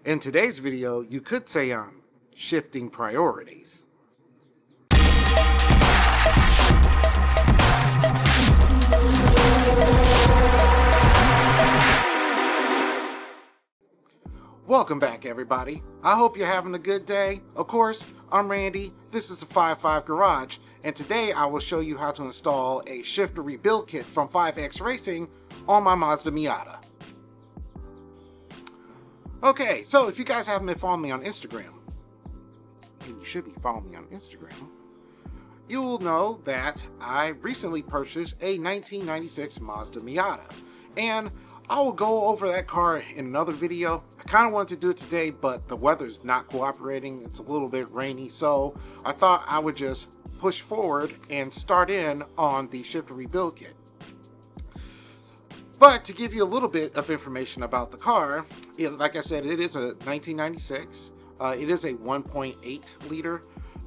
In today's video, you could say I'm shifting priorities. Welcome back, everybody. I hope you're having a good day. Of course, I'm Randy. This is the 55 Garage, and today I will show you how to install a shifter rebuild kit from 5X Racing on my Mazda Miata. Okay, so if you guys haven't been following me on Instagram, and you should be following me on Instagram, you will know that I recently purchased a 1996 Mazda Miata, and I will go over that car in another video. I kind of wanted to do it today, but the weather's not cooperating. It's a little bit rainy, so I thought I would just push forward and start in on the shifter rebuild kit. But to give you a little bit of information about the car, like I said, it is a 1996. It is a 1.8 liter,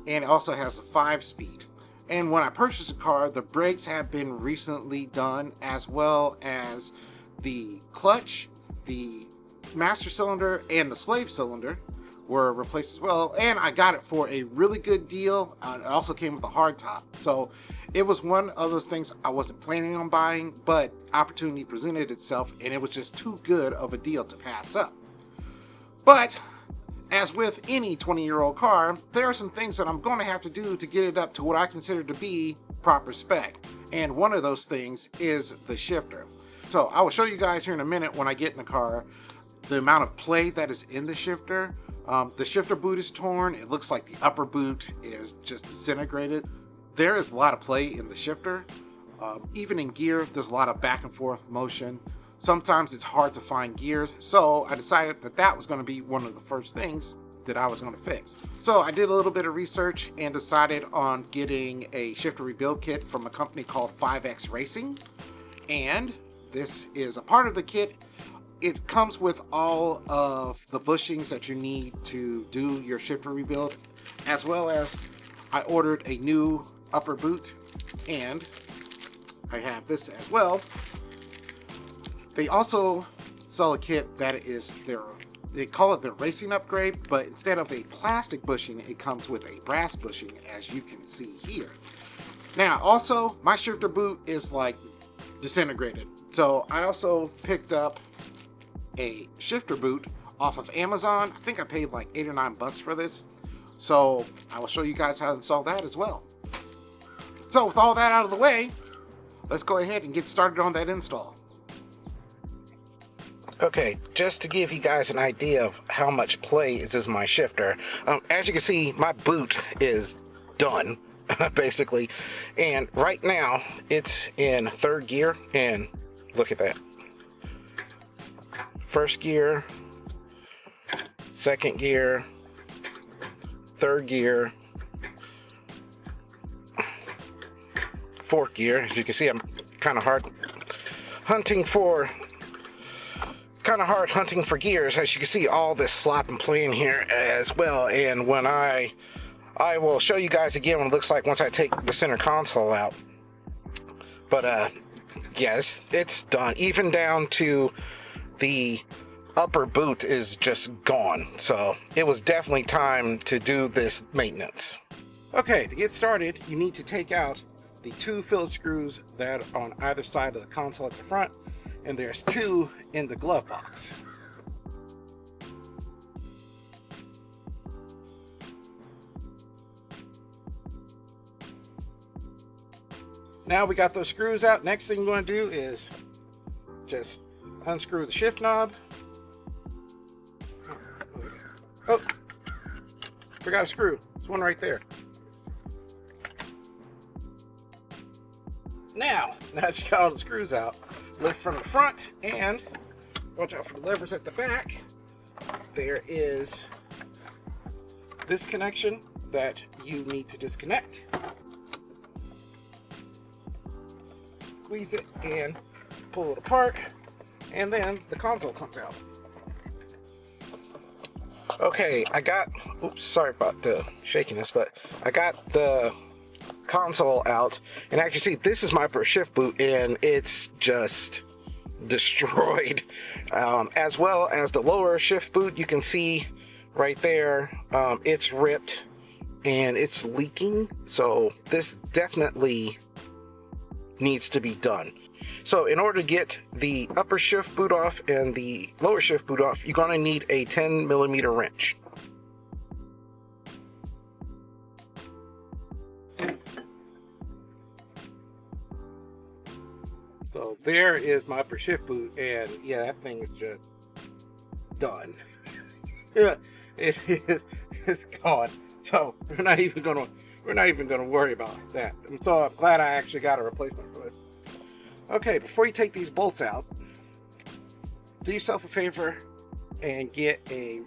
and it also has a 5-speed. And when I purchased the car, the brakes have been recently done, as well as the clutch, the master cylinder, and the slave cylinder were replaced as well. And I got it for a really good deal. It also came with a hard top. So it was one of those things I wasn't planning on buying, but opportunity presented itself, and it was just too good of a deal to pass up. But as with any 20-year-old car, there are some things that I'm going to have to do to get it up to what I consider to be proper spec. And one of those things is the shifter. So I will show you guys here in a minute when I get in the car the amount of play that is in the shifter. The shifter boot is torn. It looks like the upper boot is just disintegrated. There is a lot of play in the shifter. Even in gear, there's a lot of back and forth motion. Sometimes it's hard to find gears, so I decided that that was going to be one of the first things that I was going to fix. So I did a little bit of research and decided on getting a shifter rebuild kit from a company called 5X Racing. And this is a part of the kit. It comes with all of the bushings that you need to do your shifter rebuild, as well as I ordered a new upper boot, and I have this as well. They also sell a kit that is they call it their racing upgrade, but instead of a plastic bushing, it comes with a brass bushing, as you can see here. Now, also, my shifter boot is like disintegrated. So I also picked up a shifter boot off of Amazon. I think I paid like $8 or $9 for this. So I will show you guys how to install that as well. So with all that out of the way, let's go ahead and get started on that install. Okay, just to give you guys an idea of how much play is in my shifter, as you can see, my boot is done, basically. And right now, it's in third gear, and look at that. First gear, second gear, third gear, fourth gear. As you can see, I'm kind of hard hunting for gears. As you can see, all this slop and play in here as well. And when I will show you guys again what it looks like once I take the center console out. But yes, it's done. Even down to the upper boot is just gone. So it was definitely time to do this maintenance. Okay, to get started, you need to take out the 2 Phillips screws that are on either side of the console at the front, and there's 2 in the glove box. Now we got those screws out. Next thing we're going to do is just unscrew the shift knob. Oh, forgot a screw. There's one right there. Now that you got all the screws out, lift from the front and watch out for the levers at the back. There is this connection that you need to disconnect. Squeeze it and pull it apart, and then the console comes out. Okay, oops, sorry about the shakiness, but I got the console out, and actually see, this is my shift boot, and it's just destroyed. As well as the lower shift boot, you can see right there, it's ripped and it's leaking. So this definitely needs to be done. So in order to get the upper shift boot off and the lower shift boot off, you're going to need a 10mm wrench. So there is my upper shift boot, and yeah, that thing is just done. Yeah, it's gone. So we're not even gonna worry about that. So I'm glad I actually got a replacement for this. Okay, before you take these bolts out, do yourself a favor and get a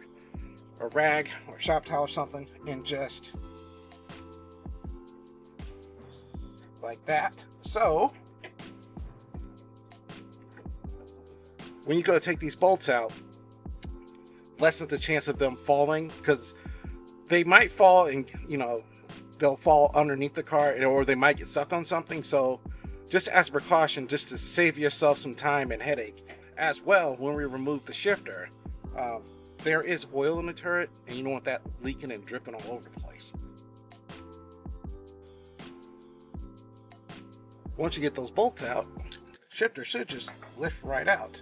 rag or shop towel or something, and just like that. So when you go to take these bolts out, lessen the chance of them falling, because they might fall and, you know, they'll fall underneath the car, or they might get stuck on something. So just as a precaution, just to save yourself some time and headache. As well, when we remove the shifter, there is oil in the turret, and you don't want that leaking and dripping all over the place. Once you get those bolts out, shifter should just lift right out.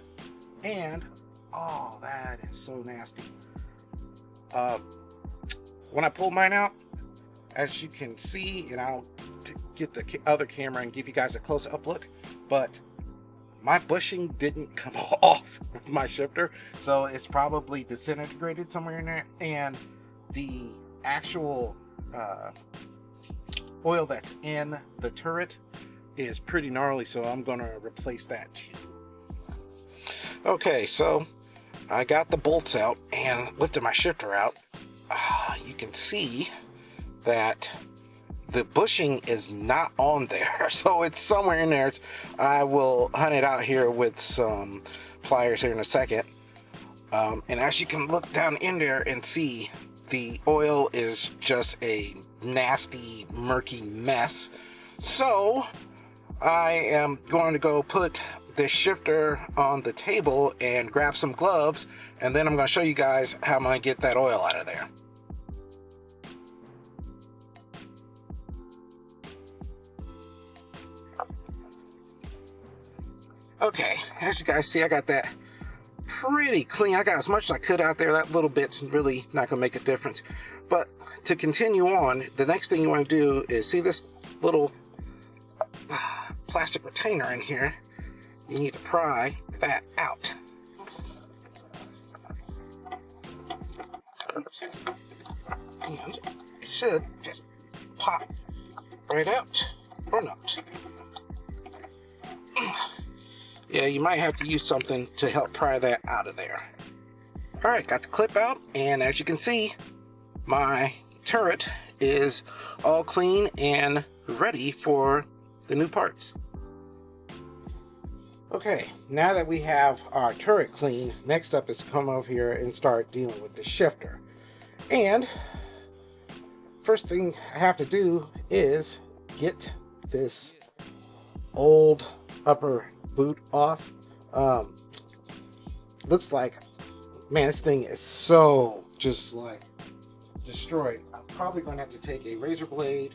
And oh, that is so nasty. When I pulled mine out, as you can see, and I'll get the other camera and give you guys a close-up look, but my bushing didn't come off with my shifter, so it's probably disintegrated somewhere in there, and the actual oil that's in the turret is pretty gnarly, so I'm gonna replace that too. Okay, so I got the bolts out and lifted my shifter out. You can see that the bushing is not on there, so it's somewhere in there. I will hunt it out here with some pliers here in a second. And as you can look down in there and see, the oil is just a nasty, murky mess. So I am going to go put this shifter on the table and grab some gloves, and then I'm going to show you guys how I'm going to get that oil out of there. Okay, as you guys see, I got that pretty clean. I got as much as I could out there. That little bit's really not going to make a difference. But to continue on, the next thing you want to do is see this little plastic retainer in here. You need to pry that out. And it should just pop right out, or not. Yeah, you might have to use something to help pry that out of there. Alright, got the clip out, and as you can see, my turret is all clean and ready for the new parts. Okay, now that we have our turret clean, next up is to come over here and start dealing with the shifter. And first thing I have to do is get this old upper boot off. Looks like, man, this thing is so just like destroyed. I'm probably going to have to take a razor blade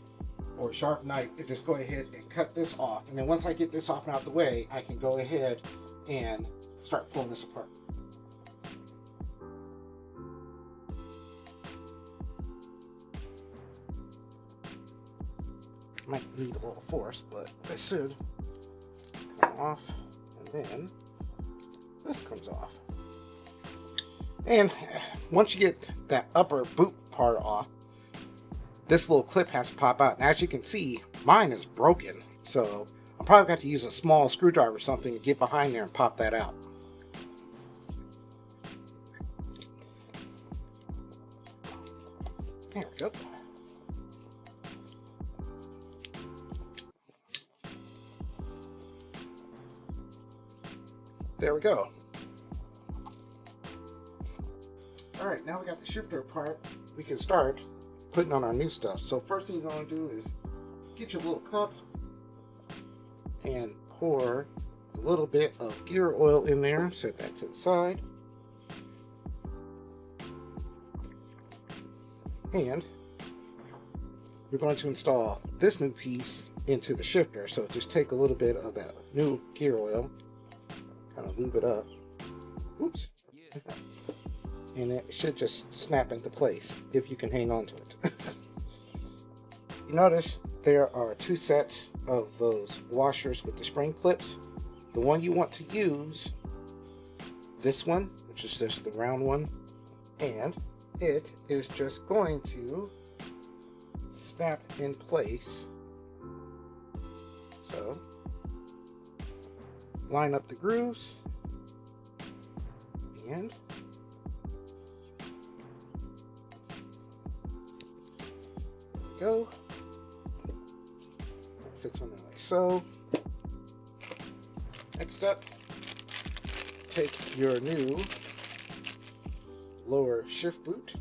or a sharp knife and just go ahead and cut this off. And then once I get this off and out the way, I can go ahead and start pulling this apart. Might need a little force, but this should come off, and then this comes off. And once you get that upper boot part off, this little clip has to pop out. And as you can see, mine is broken. So I'm probably going to use a small screwdriver or something to get behind there and pop that out. There we go. There we go. Alright, now we got the shifter apart, we can start putting on our new stuff. So first thing you're going to do is get your little cup and pour a little bit of gear oil in there, set that to the side. And we're going to install this new piece into the shifter. So just take a little bit of that new gear oil, kind of lube it up. Oops. And it should just snap into place if you can hang on to it. You notice there are two sets of those washers with the spring clips. The one you want to use, this one, which is just the round one, and it is just going to snap in place. So line up the grooves and go. Fits on there like so. Next up, take your new lower shift boot,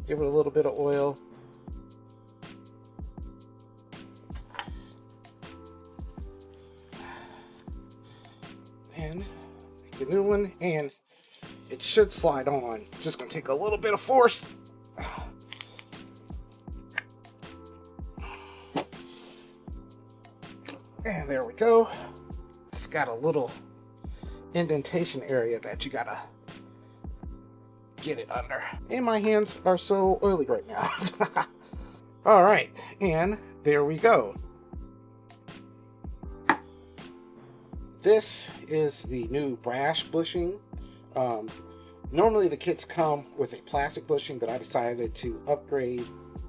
give it a little bit of oil, and take a new one, and it should slide on. Just gonna take a little bit of force. And there we go. It's got a little indentation area that you gotta get it under. And my hands are so oily right now. All right, and there we go. This is the new brass bushing. Normally the kits come with a plastic bushing, but I decided to upgrade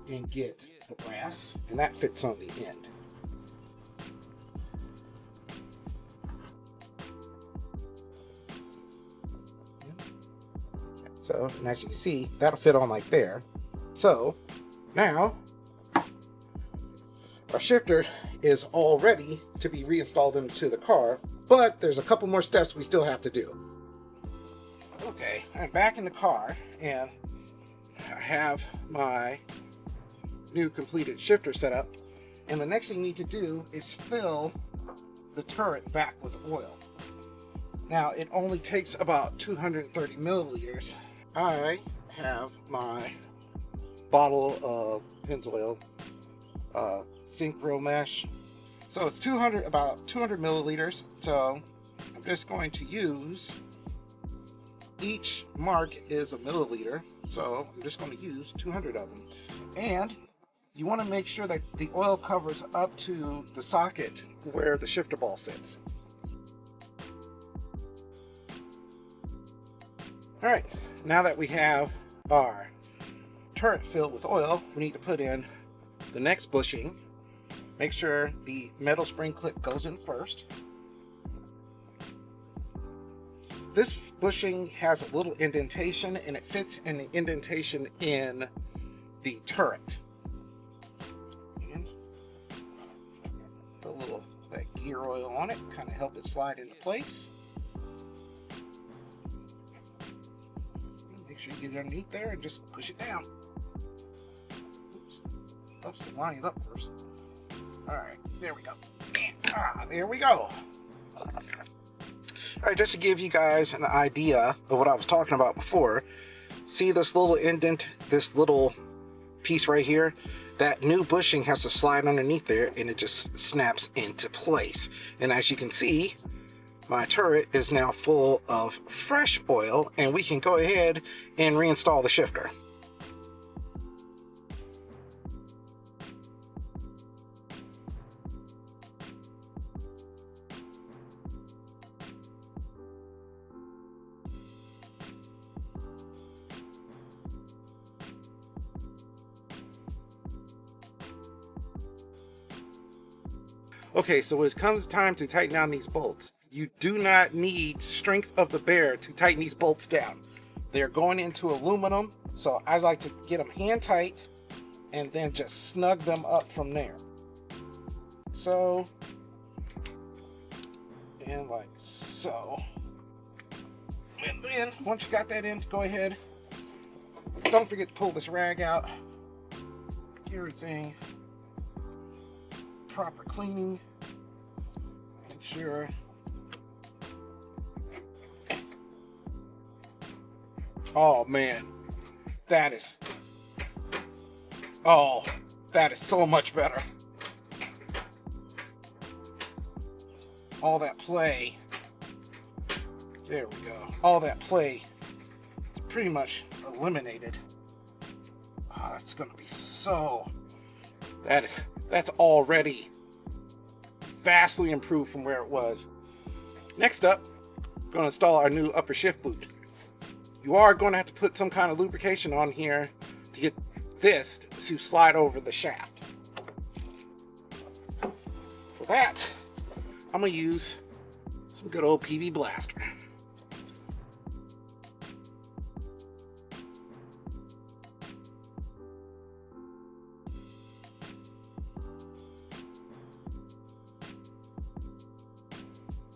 and get the brass, and that fits on the end. So, and as you can see, that'll fit on like there. So, now, our shifter is all ready to be reinstalled into the car, but there's a couple more steps we still have to do. Okay, I'm back in the car, and I have my new completed shifter set up, and the next thing you need to do is fill the turret back with oil. Now, it only takes about 230 milliliters. I have my bottle of Pennzoil synchro mesh, so it's about 200 milliliters. So I'm just going to use, each mark is a milliliter, so I'm just going to use 200 of them. And you want to make sure that the oil covers up to the socket where the shifter ball sits. All right, now that we have our turret filled with oil, we need to put in the next bushing. Make sure the metal spring clip goes in first. This bushing has a little indentation, and it fits in the indentation in the turret. And put a little that gear oil on it, kind of help it slide into place. Make sure you get it underneath there and just push it down. Oops. Helps to line it up first. Alright, there we go. There we go. Alright, just to give you guys an idea of what I was talking about before, see this little indent, this little piece right here? That new bushing has to slide underneath there, and it just snaps into place. And as you can see, my turret is now full of fresh oil, and we can go ahead and reinstall the shifter. Okay, so when it comes time to tighten down these bolts, you do not need strength of the bear to tighten these bolts down. They're going into aluminum, so I like to get them hand tight and then just snug them up from there. So, and like so. And then, once you got that in, go ahead. Don't forget to pull this rag out. Get everything proper cleaning. Make sure Oh man, that is, oh, that is so much better. All that play, there we go. All that play is pretty much eliminated. Oh, that's gonna be so, that's already vastly improved from where it was. Next up, we're going to install our new upper shift boot. You are going to have to put some kind of lubrication on here to get this to slide over the shaft. For that, I'm going to use some good old PV Blaster.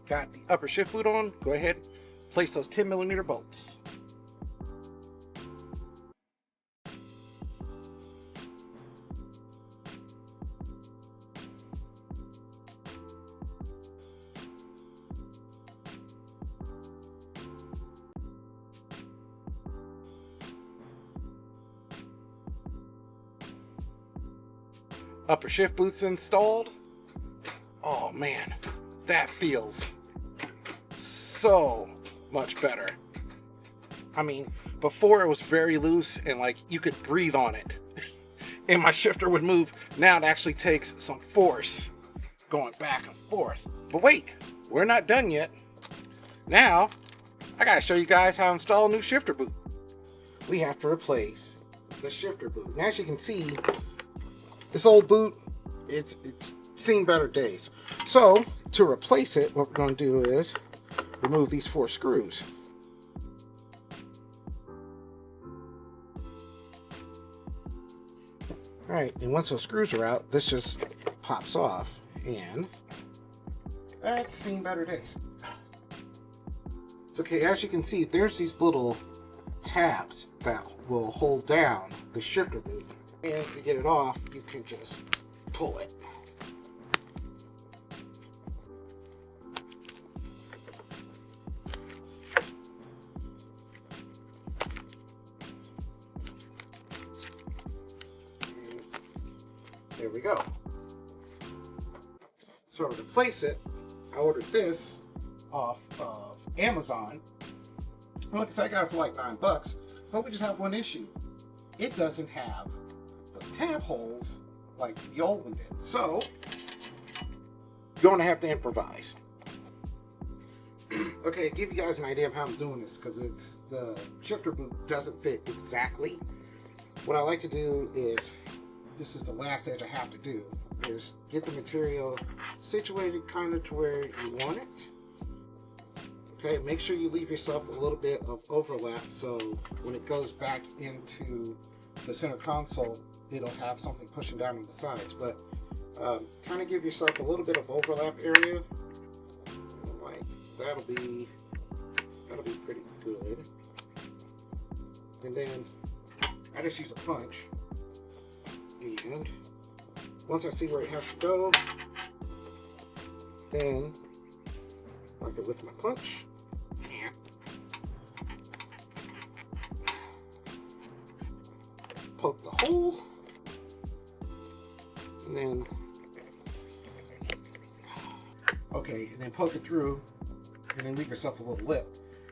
Got the upper shift boot on, go ahead, place those 10mm bolts. Upper shift boots installed. Oh man, that feels so much better. I mean, before it was very loose and like you could breathe on it and my shifter would move. Now it actually takes some force going back and forth. But wait, we're not done yet. Now, I gotta show you guys how to install a new shifter boot. We have to replace the shifter boot. And as you can see, this old boot, it's seen better days. So to replace it, what we're going to do is remove these 4 screws. Alright, and once those screws are out, this just pops off, and that's seen better days. Okay, as you can see, there's these little tabs that will hold down the shifter boot. And to get it off, you can just pull it. There we go. So to replace it, I ordered this off of Amazon. Like I said, I got it for like $9, but we just have one issue. It doesn't have the tab holes like the old one did. So you're going to have to improvise. Okay, give you guys an idea of how I'm doing this, because it's the shifter boot doesn't fit exactly. What I like to do is, this is the last edge I have to do, is get the material situated kind of to where you want it. Okay, make sure you leave yourself a little bit of overlap so when it goes back into the center console, it'll have something pushing down on the sides. But kind of give yourself a little bit of overlap area. Like that'll be pretty good. And then I just use a punch. And once I see where it has to go, then mark it with my punch. Poke the hole, and then poke it through, and then leave yourself a little lip.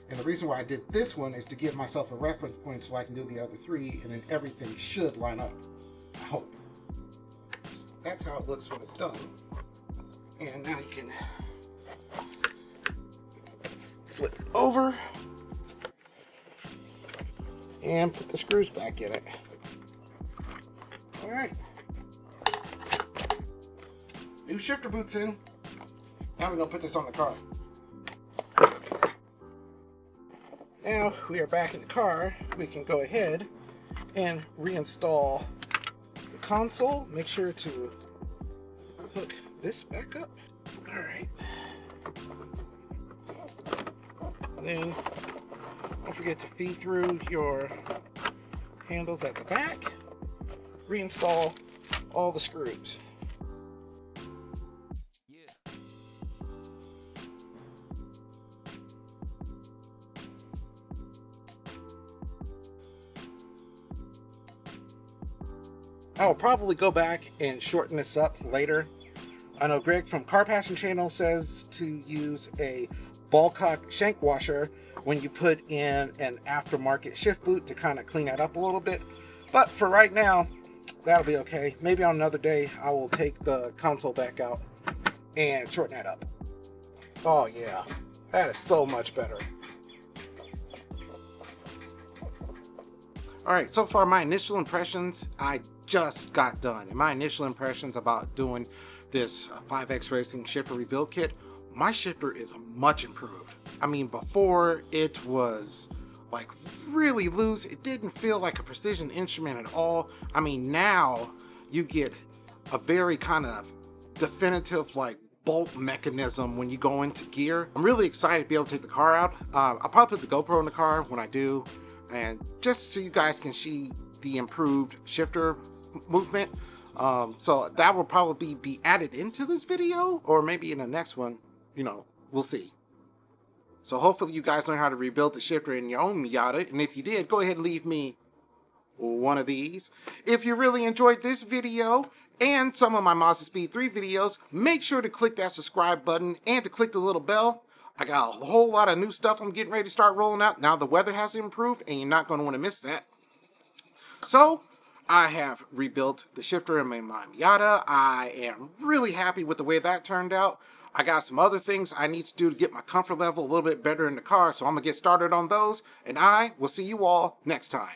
And the reason why I did this one is to give myself a reference point so I can do the other 3, and then everything should line up. I hope. So that's how it looks when it's done. And now you can flip it over and put the screws back in it. Alright. New shifter boots in. Now we're going to put this on the car. Now we are back in the car. We can go ahead and reinstall the console. Make sure to hook this back up. Alright. Then don't forget to feed through your handles at the back. Reinstall all the screws. I'll probably go back and shorten this up later. I know Greg from Car Passion Channel says to use a ball cock shank washer when you put in an aftermarket shift boot to kind of clean that up a little bit. But for right now, that'll be okay. Maybe on another day, I will take the console back out and shorten that up. Oh yeah, that is so much better. All right, so far my initial impressions, I just got done. And my initial impressions about doing this 5X Racing shifter rebuild kit, my shifter is much improved. I mean, before it was like really loose. It didn't feel like a precision instrument at all. I mean, now you get a very kind of definitive like bolt mechanism when you go into gear. I'm really excited to be able to take the car out. I'll probably put the GoPro in the car when I do, and just so you guys can see the improved shifter movement. So that will probably be added into this video, or maybe in the next one, you know, we'll see. So hopefully you guys learn how to rebuild the shifter in your own Miata, and if you did, go ahead and leave me one of these. If you really enjoyed this video and some of my Mazda Speed 3 videos, make sure to click that subscribe button and to click the little bell. I got a whole lot of new stuff I'm getting ready to start rolling out. Now the weather has improved and you're not going to want to miss that. So I have rebuilt the shifter in my Miata. I am really happy with the way that turned out. I got some other things I need to do to get my comfort level a little bit better in the car, so I'm going to get started on those, and I will see you all next time.